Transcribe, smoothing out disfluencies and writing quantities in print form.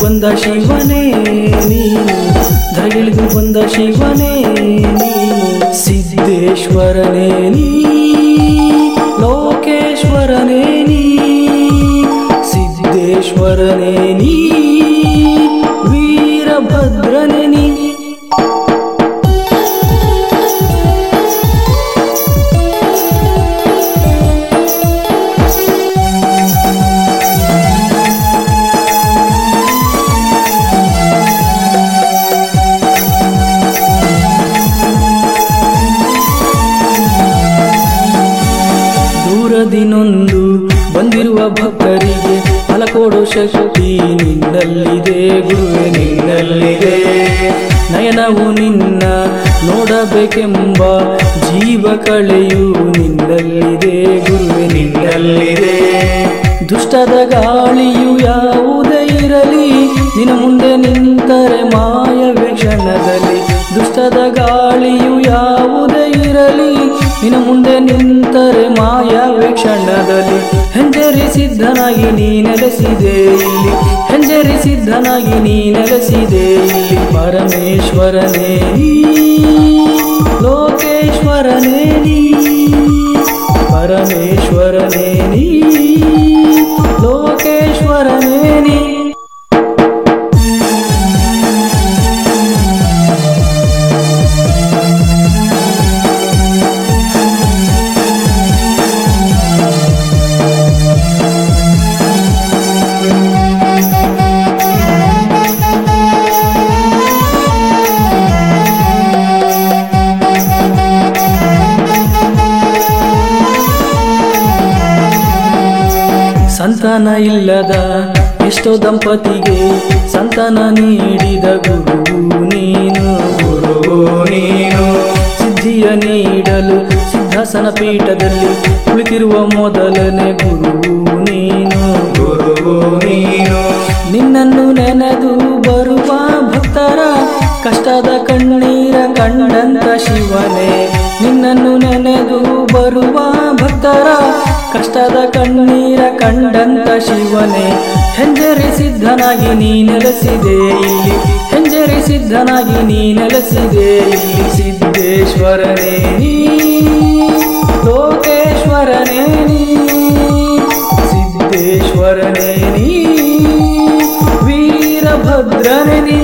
ಬಂದ ಶಿವನೇ ನೀನು, ಧರೆಗಿಳಿದು ಬಂದ ಶಿವನೇ ನೀನು, ಸಿದ್ದೇಶ್ವರನೇ ನೀ, ಲೋಕೇಶ್ವರನೇ ನೀ, ಸಿದ್ದೇಶ್ವರನೇ ನೀ, ವೀರಭದ್ರನೇ ನೀ. ದೂರದಿನೊಂದು ಬಂದಿರುವ ಭಕ್ತರಿಗೆ ಫಲ ಕೊಡೋ ಶಕ್ತಿ ನಿನ್ನಲ್ಲಿದೆ ಗುರುವೆ, ನಿನ್ನಲ್ಲಿದೆ. ನಯನವು ನಿನ್ನ ನೋಡಬೇಕೆಂಬ ಜೀವ ಕಳೆಯು ನಿನ್ನಲ್ಲಿದೆ ಗುರುವೆ, ನಿನ್ನಲ್ಲಿದೆ. ದುಷ್ಟದ ಗಾಳಿಯು ಯಾವುದೇ ಇರಲಿ ನಿನ್ನ ಮುಂದೆ ನಿಂತರೆ ಮಾಯವೇ ಕ್ಷಣದಲ್ಲಿ, ದುಷ್ಟದ ಗಾಳಿಯು ಯಾವುದೇ ಇರಲಿ ನಿನ್ನ ಮುಂದೆ ನಿಂತರೆ ಮಾಯವೇ ಕ್ಷಣದಲ್ಲಿ. ಹೆಂಜರಿ ಸಿದ್ಧನಾಗಿ ನೀ ನೆಲೆಸಿದೆ ಇಲ್ಲಿ, ಹೆಂಜರಿ ಸಿದ್ಧನಾಗಿ ನೀ ನೆಲೆಸಿದೆ ಇಲ್ಲಿ. ಪರಮೇಶ್ವರನೇ ನೀ, ಲೋಕೇಶ್ವರನೇ ನೀ, ಪರಮೇಶ್ವರನೇ ನೀ, ಲೋಕೇಶ್ವರನೇ ನೀ. ಸಂತಾನ ಇಲ್ಲದ ಎಷ್ಟೋ ದಂಪತಿಗೆ ಸಂತಾನ ನೀಡಿದ ಗುರು ನೀನು, ಗುರು ನೀನು. ಸಿದ್ಧಿಯ ನೀಡಲು ಸಿದ್ಧಾಸನ ಪೀಠದಲ್ಲಿ ಕುಳಿತಿರುವ ಮೊದಲನೇ ಗುರು ನೀನು, ಗುರು ನೀನು. ನಿನ್ನನ್ನು ನೆನೆದು ಬರುವ ಭಕ್ತರ ಕಷ್ಟದ ಕಣ್ಣೀರ ಕಂಡಂತ ಶಿವನೇ, ನಿನ್ನನ್ನು ನೆನೆದು ಬರುವ ಭಕ್ತರ ಕಷ್ಟದ ಕಣ್ಣೀರ ಕಂಡಂತ ಶಿವನೇ. ಹೆಂಜರಿ ಸಿದ್ಧನಾಗಿ ನೀ ನೆಲೆಸಿದೆ ಇಲ್ಲಿ, ಹೆಂಜರಿ ಸಿದ್ಧನಾಗಿ ನೀ ನೆಲೆಸಿದೆ ಇಲ್ಲಿ. ಸಿದ್ದೇಶ್ವರನೇ ನೀ, ಲೋಕೇಶ್ವರನೇ ನೀ, ಸಿದ್ದೇಶ್ವರನೇ ನೀ, ವೀರಭದ್ರನೇ ನೀ.